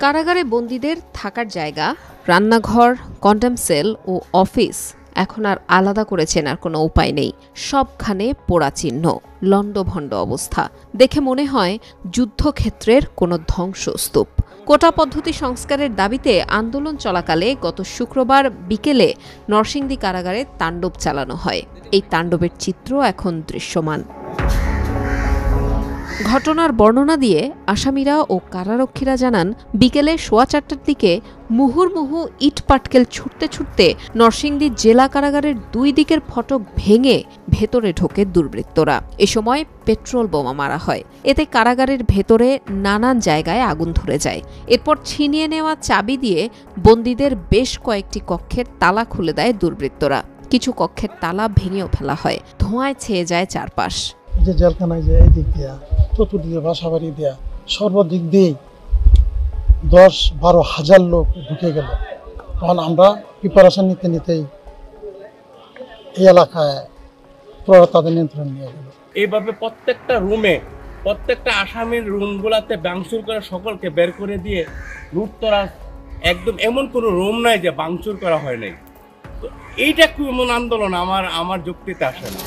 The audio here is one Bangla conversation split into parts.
কারাগারে বন্দীদের থাকার জায়গা, রান্নাঘর, কন্ডেম সেল ও অফিস এখন আর আলাদা করে চেনার কোনো উপায় নেই। সবখানে পোড়া চিহ্ন, লণ্ডভণ্ড অবস্থা। দেখে মনে হয় যুদ্ধক্ষেত্রের কোনো ধ্বংসস্তূপ। কোটা পদ্ধতি সংস্কারের দাবিতে আন্দোলন চলাকালে গত শুক্রবার বিকেলে নরসিংদী কারাগারে তাণ্ডব চালানো হয়। এই তাণ্ডবের চিত্র এখন দৃশ্যমান। ঘটনার বর্ণনা দিয়ে আসামিরা ও কারারক্ষীরা জানান, বিকেলে 4:15টার দিকে মুহুর্মুহু ইট পাটকেল ছুটতে ছুটতে নরসিংদী জেলা কারাগারের 2 দিকের ফটক ভেঙে ভেতরে ঢোকে দুর্বৃত্তরা। এ সময় পেট্রোল বোমা মারা হয়। এতে কারাগারের ভেতরে নানান জায়গায় আগুন ধরে যায়। এরপর ছিনিয়ে নেওয়া চাবি দিয়ে বন্দীদের বেশ কয়েকটি কক্ষের তালা খুলে দেয় দুর্বৃত্তরা। কিছু কক্ষের তালা ভেঙেও ফেলা হয়। ধোঁয়ায় ছেয়ে যায় চারপাশ। যে জেলখানায় যে এই দিক দিয়া, চতুর্দিকে বাসাবাড়ি দেয়া, সর্বদিক দিয়েই 10-12 হাজার লোক ঢুকে গেল। তখন আমরা প্রিপারেশন নিতে নিতেই এই এলাকায় তাদের নিয়ন্ত্রণ নিয়ে গেল। এইভাবে প্রত্যেকটা রুমে, প্রত্যেকটা আসামির রুমগুলাতে ভাঙচুর করে সকলকে বের করে দিয়ে লুটতরাজ, একদম এমন কোনো রুম নাই যে ভাঙচুর করা হয় নাই। তো এইটা এমন আন্দোলন আমার যুক্তিতে আসে না।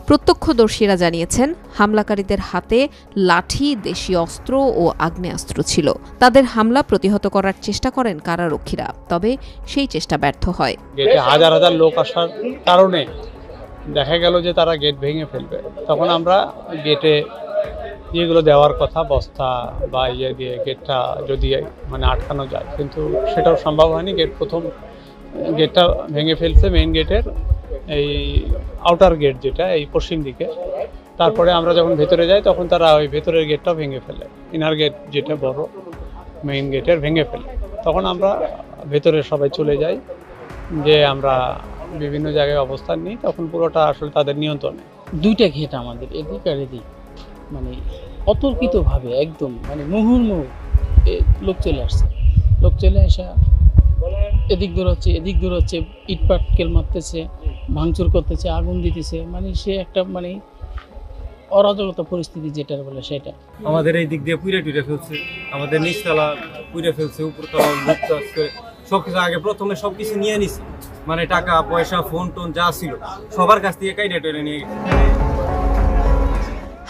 প্রত্যক্ষদর্শীরা জানিয়েছেন, হামলাকারীদের হাতে লাঠি, দেশীয় অস্ত্র ও আগ্নেয়াস্ত্র ছিল। তাদের হামলা প্রতিহত করার চেষ্টা করেন কারারক্ষীরা, তবে সেই চেষ্টা ব্যর্থ হয়। গেটে হাজার হাজার লোক আসার কারণে দেখা গেল যে তারা গেট ভেঙে ফেলবে। তখন আমরা গেটে যেগুলো দেওয়ার কথা, বস্তা বা ইয়ে দিয়ে গেটটা যদি আটকানো যায়, কিন্তু সেটাও সম্ভব হয়নি। প্রথম গেটটা ভেঙে ফেলছে, মেইন গেটের এই আউটার গেট যেটা এই পশ্চিম দিকে। তারপরে আমরা যখন ভেতরে যাই তখন তারা ওই ভেতরের গেটটাও ভেঙে ফেলে, ইনার গেট যেটা বড় মেইন গেটের ভেঙে ফেলে। তখন আমরা ভেতরে সবাই চলে যাই, যে আমরা বিভিন্ন জায়গায় অবস্থান নিই। তখন পুরোটা আসলে তাদের নিয়ন্ত্রণে। 2টা গেট আমাদের, এদিক আর এদিক, অতর্কিতভাবে একদম মুহুর্মুহু লোক চলে আসছে। লোক চলে আসা এদিক দৌড়াচ্ছে, ইট পাটকেল মারতেছে, ভাঙচুর করতেছে, আগুন দিতেছে। সে একটা অরাজকতা পরিস্থিতি যেটা বলে সেটা। আমাদের এই দিক দিয়ে পুড়ে ফেলছে, আমাদের নিচতলা পুড়ে ফেলছে, উপরতলা লুটতরাজ করে সবকিছু আগে প্রথমে সবকিছু নিয়ে নিছে, টাকা পয়সা, ফোন টোন যা ছিল সবার কাছ থেকে কাইটা টেনে নিয়ে গেছে।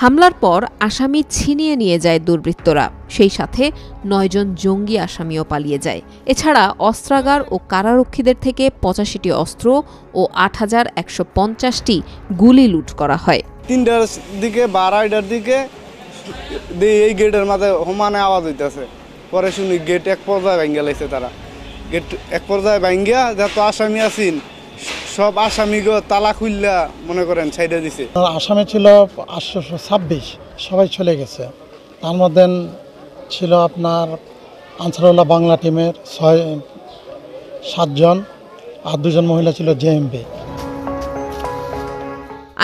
হামলার পর আসামি ছিনিয়ে নিয়ে যায় দুর্বৃত্তরা। সেই সাথে 9 জন জঙ্গি আসামিও পালিয়ে যায়। এছাড়া অস্ত্রাগার ও কারারক্ষীদের থেকে 85টি অস্ত্র ও 8150টি গুলি লুট করা হয়। 3টার দিকে বা 2:30টার দিকে এই গেটের মাথায় সমানে আওয়াজ হইতেছে। পরে শুনি গেট এক পর্যায়ে ভাঙ্গা লাইছে তারা। গেট এক পর্যায়ে ভাঙ্গা যত আসামি আছেন সব আসামিগো তালা খুললা মনে করেন সাইডে দিছে। আসামি ছিল 826, সবাই চলে গেছে। তার মধ্যে ছিল আপনার আনসারুল্লাহ বাংলা টিমের 7 জন, আর 2 জন মহিলা ছিল জেএমবি।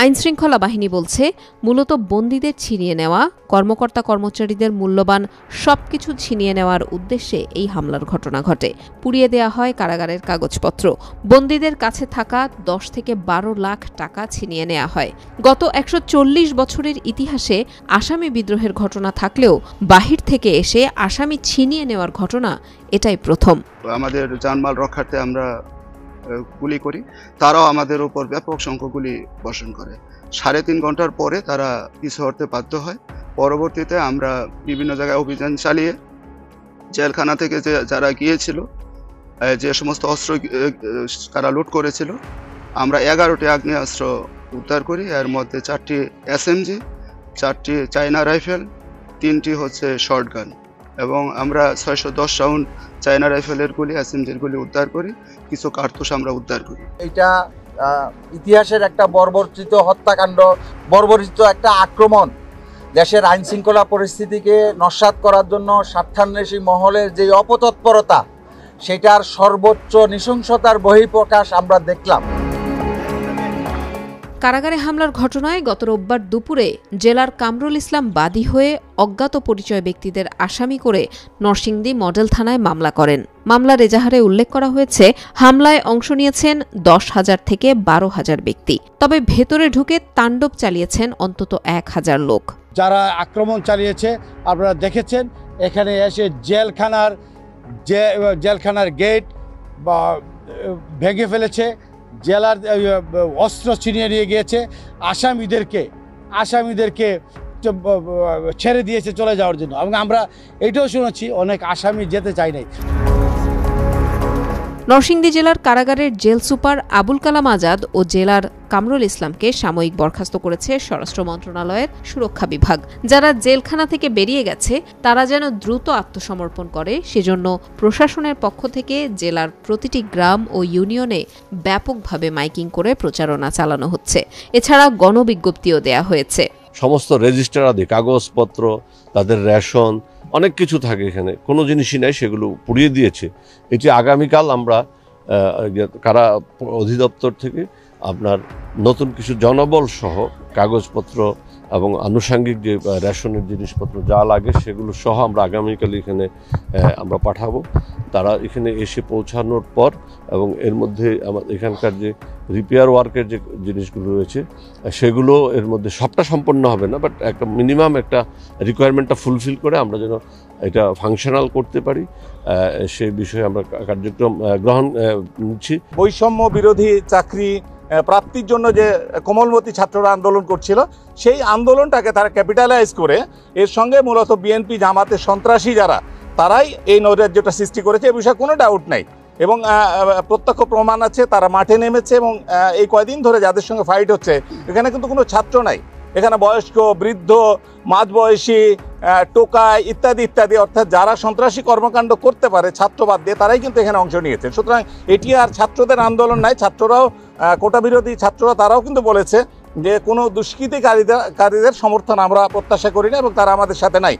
আইনশৃঙ্খলা বাহিনী বলছে, মূলত বন্দীদের ছিনিয়ে নেওয়া, কর্মকর্তা কর্মচারীদের মূল্যবান সবকিছু ছিনিয়ে নেওয়ার উদ্দেশ্যে এই হামলার ঘটনা ঘটে। পুড়িয়ে দেয়া হয় কারাগারের কাগজপত্র। বন্দীদের কাছে থাকা 10 থেকে 12 লাখ টাকা ছিনিয়ে নেওয়া হয়। গত 140 বছরের ইতিহাসে আসামি বিদ্রোহের ঘটনা থাকলেও বাহির থেকে এসে আসামি ছিনিয়ে নেওয়ার ঘটনা এটাই প্রথম। আমাদের জানমাল রক্ষার্থে আমরা গুলি করি, তারাও আমাদের উপর ব্যাপক সংখ্যক গুলি বর্ষণ করে। 3.5 ঘন্টার পরে তারা পিছু হটতে বাধ্য হয়। পরবর্তীতে আমরা বিভিন্ন জায়গায় অভিযান চালিয়ে জেলখানা থেকে যারা গিয়েছিল, যে সমস্ত অস্ত্র তারা লুট করেছিল, আমরা 11টি আগ্নেয়াস্ত্র উদ্ধার করি। এর মধ্যে 4টি SMG, 4টি চায়না রাইফেল, 3টি হচ্ছে শর্টগান, এবং আমরা 610 রাউন্ড চায়না রাইফেলের গুলি, SMGর গুলি উদ্ধার করি। কিছু কার্তুজ আমরা উদ্ধার করি। এটা ইতিহাসের একটা বর্বরিত হত্যাকাণ্ড, বর্বরিত একটা আক্রমণ। দেশের আইন শৃঙ্খলা পরিস্থিতিকে নস্যাৎ করার জন্য স্বার্থান্বেষী মহলের যে অপতৎপরতা, সেটার সর্বোচ্চ নৃশংসতার বহিঃপ্রকাশ আমরা দেখলাম। কারাগারে হামলার ঘটনায় গত রোববার দুপুরে জেলার কামরুল ইসলাম বাদী হয়ে অজ্ঞাত পরিচয় ব্যক্তিদের আসামি করে নরসিংদী মডেল থানায় মামলা করেন। মামলার এজাহারে উল্লেখ করা হয়েছে, হামলায় অংশ নিয়েছেন 10,000 থেকে 12,000 ব্যক্তি। তবে ভেতরে ঢুকে তাণ্ডব চালিয়েছেন অন্তত 1,000 লোক। যারা আক্রমণ চালিয়েছে আপনারা দেখেছেন এখানে এসে জেলখানার গেট বা ভেঙে ফেলেছে, জেলার অস্ত্র ছিনিয়ে নিয়ে গিয়েছে, আসামিদেরকে ছেড়ে দিয়েছে চলে যাওয়ার জন্য। এবং আমরা এটাও শুনেছি অনেক আসামি যেতে চায় নাই। নরসিংদী জেলার কারাগারের জেল সুপার আবুল কালাম আজাদ ও জেলার কামরুল ইসলামকে সাময়িক বরখাস্ত করেছে স্বরাষ্ট্র মন্ত্রণালয়ের সুরক্ষা বিভাগ। যারা জেলখানা থেকে বেরিয়ে গেছে তারা যেন দ্রুত আত্মসমর্পণ করে সেজন্য প্রশাসনের পক্ষ থেকে জেলার প্রতিটি গ্রাম ও ইউনিয়নে ব্যাপকভাবে মাইকিং করে প্রচারণা চালানো হচ্ছে। এছাড়া গণবিজ্ঞপ্তিও দেয়া হয়েছে। সমস্ত রেজিস্টার আদি কাগজপত্র, তাদের রেশন, অনেক কিছু থাকে এখানে, কোনো জিনিসই নাই, সেগুলো পুড়িয়ে দিয়েছে। এটি আগামীকাল আমরা কারা অধিদপ্তর থেকে আপনার নতুন কিছু জনবল সহ কাগজপত্র এবং আনুষঙ্গিক যে রেশনের জিনিসপত্র যা লাগে সেগুলো সহ আমরা আগামীকাল এখানে আমরা পাঠাবো। তারা এখানে এসে পৌঁছানোর পর এবং এর মধ্যে আমাদের এখানকার যে রিপেয়ার ওয়ার্কের যে জিনিসগুলো রয়েছে সেগুলো এর মধ্যে সবটা সম্পন্ন হবে না, বাট একটা মিনিমাম একটা রিকোয়ারমেন্টটা ফুলফিল করে আমরা যেন এটা ফাংশনাল করতে পারি সেই বিষয়ে আমরা কার্যক্রম গ্রহণ নিচ্ছি। বৈষম্য বিরোধী চাকরি প্রাপ্তির জন্য যে কোমলমতি ছাত্ররা আন্দোলন করছিল সেই আন্দোলনটাকে তারা ক্যাপিটালাইজ করে এর সঙ্গে মূলত বিএনপি জামাতের সন্ত্রাসী যারা তারাই এই নৈরাজ্যটা সৃষ্টি করেছে, এ বিষয়ে কোনো ডাউট নাই। এবং প্রত্যক্ষ প্রমাণ আছে, তারা মাঠে নেমেছে এবং এই কয়দিন ধরে যাদের সঙ্গে ফাইট হচ্ছে এখানে কিন্তু কোনো ছাত্র নাই, এখানে বয়স্ক, বৃদ্ধ, মাঝবয়সী, টোকাই ইত্যাদি ইত্যাদি, অর্থাৎ যারা সন্ত্রাসী কর্মকাণ্ড করতে পারে ছাত্র বাদ দিয়ে তারাই কিন্তু এখানে অংশ নিয়েছে। সুতরাং এটি আর ছাত্রদের আন্দোলন নাই, ছাত্ররাও কোটা বিরোধী ছাত্ররা তারাও কিন্তু বলেছে যে কোনো দুষ্কৃতিকারীদের সমর্থন আমরা প্রত্যাশা করি না এবং তারা আমাদের সাথে নাই।